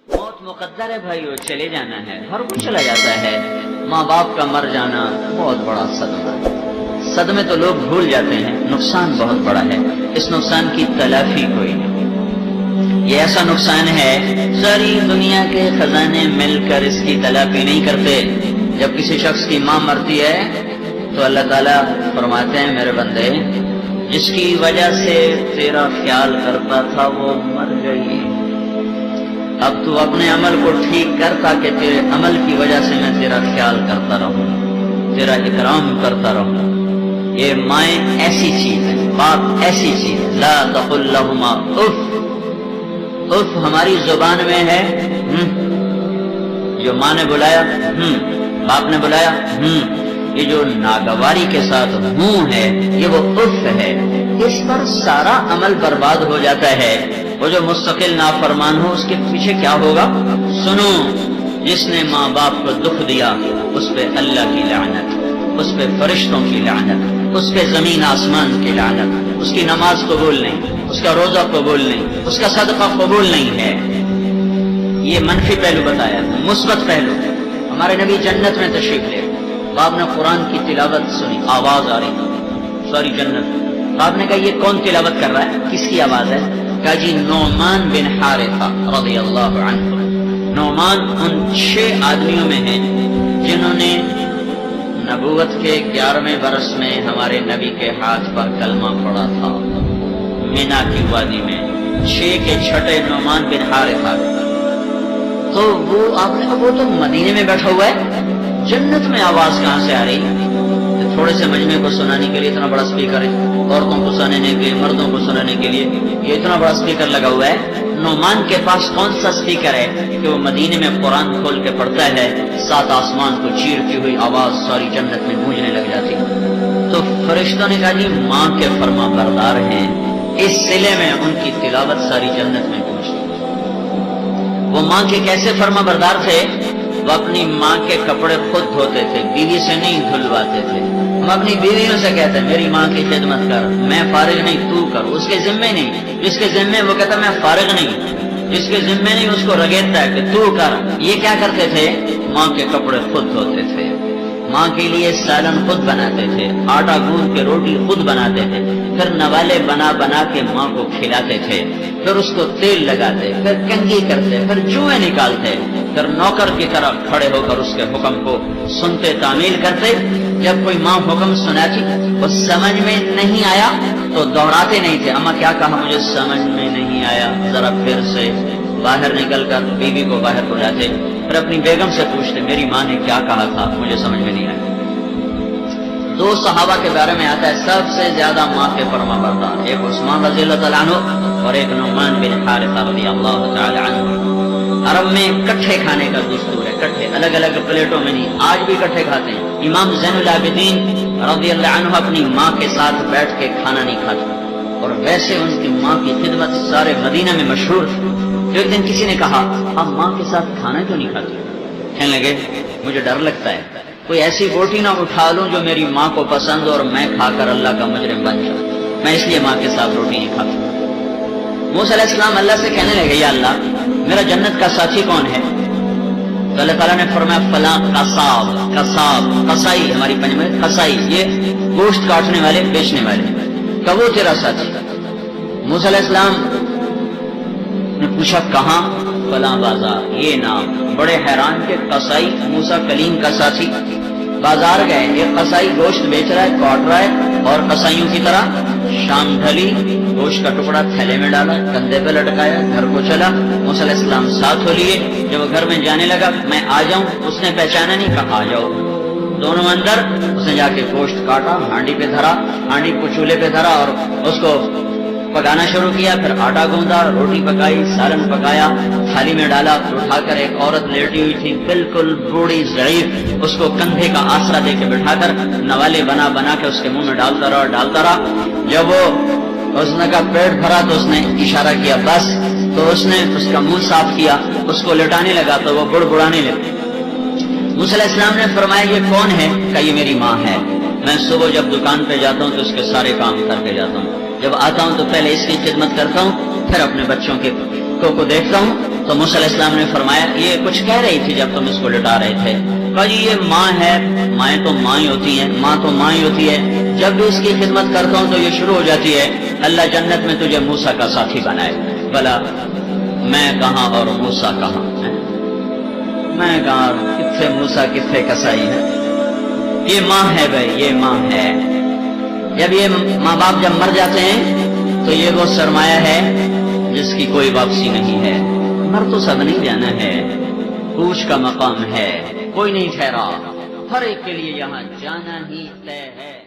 موت مقدر ہے بھائیو، چلے جانا ہے، ہر کوئی چلا جاتا ہے۔ ماں باپ کا مر جانا بہت بڑا صدمہ ہے۔ صدمے تو لوگ بھول جاتے ہیں، نقصان بہت بڑا ہے، اس نقصان کی تلافی کوئی نہیں۔ یہ ایسا نقصان ہے ساری دنیا کے خزانے مل کر اس کی تلافی نہیں کرتے۔ جب کسی شخص کی ماں مرتی ہے تو اللہ تعالیٰ فرماتے ہیں میرے بندے، جس کی وجہ سے تیرا خیال کرتا تھا وہ مر گئی، اب تو اپنے عمل کو ٹھیک کر تاکہ تیرے عمل کی وجہ سے میں تیرا خیال کرتا رہوں، تیرا اکرام کرتا رہوں۔ یہ مائیں ایسی چیز ہے، باپ ایسی چیز ہے، لا تقل لہما اف۔ اف ہماری زبان میں ہے جو ماں نے بلایا باپ نے بلایا یہ جو ناگواری کے ساتھ ہے یہ وہ اف ہے، اس پر سارا عمل برباد ہو جاتا ہے۔ وہ جو مستقل نافرمان ہو اس کے پیچھے کیا ہوگا؟ سنو، جس نے ماں باپ کو دکھ دیا اس پہ اللہ کی لعنت، اس پہ فرشتوں کی لعنت، اس پہ زمین آسمان کی لعنت، اس کی نماز قبول نہیں، اس کا روزہ قبول نہیں، اس کا صدقہ قبول نہیں ہے۔ یہ منفی پہلو بتایا، مثبت پہلو۔ ہمارے نبی جنت میں تشریف لے، آپ نے قرآن کی تلاوت سنی، آواز آ رہی ساری جنت۔ آپ نے کہا یہ کون تلاوت کر رہا ہے، کس کی آواز ہے؟ کہا جی نعمان بن حارثہ رضی اللہ عنہ۔ نعمان ان 6 آدمیوں میں ہیں جنہوں نے نبوت کے 11ویں برس میں ہمارے نبی کے ہاتھ پر کلمہ پڑا تھا، مینا کی وادی میں۔ 6 کے 6 نعمان بن حارثہ۔ تو وہ آپ نے کہا وہ تو مدینے میں بیٹھا ہوا ہے، جنت میں آواز کہاں سے آ رہی؟ تھوڑے سے مجمع کو سنانے کے لیے اتنا بڑا سپیکر ہے، عورتوں کو سنانے کے لیے، مردوں کو سنانے کے لیے یہ اتنا بڑا سپیکر لگا ہوا ہے۔ نعمان کے پاس کون سا سپیکر ہے کہ وہ مدینے میں قرآن کھول کے پڑھتا ہے، 7 آسمان کو چیرتی ہوئی آواز ساری جنت میں گونجنے لگ جاتی۔ تو فرشتوں نے کہا جی ماں کے فرما بردار ہیں، اس صلے میں ان کی تلاوت ساری جنت میں گونجتی۔ وہ ماں کے کیسے فرما بردار تھے؟ وہ اپنی ماں کے کپڑے خود دھوتے تھے، بیوی سے نہیں دھلواتے تھے۔ ہم اپنی بیویوں سے کہتے ہیں میری ماں کی خدمت کر، میں فارغ نہیں تو کر، اس کے ذمے نہیں، جس کے ذمے وہ کہتا میں فارغ نہیں، جس کے ذمے نہیں اس کو رگیدتا ہے کہ تو کر۔ یہ کیا کرتے تھے؟ ماں کے کپڑے خود دھوتے تھے، ماں کے لیے سالن خود بناتے تھے، آٹا گوندھ کے روٹی خود بناتے تھے، پھر نوالے بنا بنا کے ماں کو کھلاتے تھے، پھر اس کو تیل لگاتے، پھر کنگھی کرتے، پھر جوئیں نکالتے، پھر نوکر کی طرح کھڑے ہو کر اس کے حکم کو سنتے تعمیل کرتے۔ جب کوئی ماں حکم سناتی وہ سمجھ میں نہیں آیا تو دوہراتے نہیں تھے، اماں کیا کہا مجھے سمجھ میں نہیں آیا، ذرا پھر سے باہر نکل کر بیوی کو باہر بلاتے، پھر اپنی بیگم سے پوچھتے میری ماں نے کیا کہا تھا مجھے سمجھ میں نہیں آیا۔ 2 صحابہ کے بارے میں آتا ہے سب سے زیادہ ماں کے فرما بردار، ایک عثمان رضی اللہ تعالیٰ عنہ اور ایک نعمان بن حارثہ رضی اللہ تعالیٰ عنہ۔ عرب میں کٹھے کھانے کا دستور ہے، کٹھے، الگ الگ پلیٹوں میں نہیں، آج بھی کٹھے کھاتے ہیں۔ امام زین العابدین رضی اللہ عنہ اپنی ماں کے ساتھ بیٹھ کے کھانا نہیں کھاتے، اور ویسے ان کی ماں کی خدمت سارے مدینہ میں مشہور تھی۔ جو ایک دن کسی نے کہا آپ ماں کے ساتھ کھانا کیوں نہیں کھاتے؟ کہنے لگے مجھے ڈر لگتا ہے کوئی ایسی بوٹی نہ اٹھا لوں جو میری ماں کو پسند ہو اور میں کھا کر اللہ کا مجرم بن جاؤں، میں اس لیے ماں کے ساتھ روٹی نہیں کھاتا۔ موسیٰ علیہ السلام اللہ سے کہنے لگے یا اللہ میرا جنت کا ساتھی کون ہے؟ تو اللہ تعالیٰ نے فرمایا فلاں قصاب، قصائی، ہماری پنجابی میں قصائی، یہ گوشت کاٹنے والے، بیچنے والے، کہ وہ تیرا ساتھی۔ موسیٰ علیہ السلام نے پوچھا کہاں؟ فلاں بازار، یہ نام۔ بڑے حیران کہ قصائی موسیٰ کلیم کا ساتھی۔ بازار گئے، ایک قصائی گوشت بیچ رہا ہے، کاٹ رہا ہے، اور قصائیوں کی طرح شام ڈھلی، گوشت کا ٹکڑا تھیلے میں ڈالا، کندھے پہ لٹکایا، گھر کو چلا۔ موسیٰ علیہ السلام ساتھ ہو لیے۔ جب وہ گھر میں جانے لگا میں آ جاؤں، اس نے پہچانا نہیں، کہا آ جاؤ۔ دونوں اندر، اس نے جا کے گوشت کاٹا، ہانڈی پہ دھرا، ہانڈی کو چولہے پہ دھرا اور اس کو پکانا شروع کیا، پھر آٹا گوندا، روٹی پکائی، سالن پکایا، تھالی میں ڈالا، اٹھا کر ایک عورت لیٹی ہوئی تھی بالکل بوڑھی ضعیف، اس کو کندھے کا آسرا دے کے بٹھا کر نوالے بنا بنا کے اس کے منہ میں ڈالتا رہا۔ جب وہ اس نے کا پیٹ بھرا تو اس نے اشارہ کیا بس، تو اس نے اس کا منہ صاف کیا، اس کو لٹانے لگا تو وہ بڑبڑانے لگا۔ موسیٰ علیہ السلام نے فرمایا یہ کون ہے؟ کہ یہ میری ماں ہے، میں صبح جب دکان پہ جاتا ہوں تو اس کے سارے کام کر کے جاتا ہوں، جب آتا ہوں تو پہلے اس کی خدمت کرتا ہوں، پھر اپنے بچوں کو دیکھتا ہوں، تو موسیٰ علیہ السلام نے فرمایا یہ کچھ کہہ رہی تھی جب تم اس کو لٹا رہے تھے. کہا جی یہ ماں ہے، مائیں تو ماں ہی ہوتی ہیں، ماں تو ماں ہی ہوتی ہے. جب بھی اس کی خدمت کرتا ہوں تو یہ شروع ہو جاتی ہے اللہ جنت میں تجھے موسیٰ کا ساتھی بنائے. بھلا میں کہاں اور موسیٰ کہاں؟ میں کہاں، کتنے موسیٰ کتنے کسائی ہے. یہ ماں ہے بھائی، یہ ماں ہے. جب یہ ماں باپ جب مر جاتے ہیں تو یہ وہ سرمایہ ہے جس کی کوئی واپسی نہیں ہے. مر تو سب نہیں جانا ہے، ہوش کا مقام ہے، کوئی نہیں ٹھہرا، ہر ایک کے لیے یہاں جانا ہی طے ہے.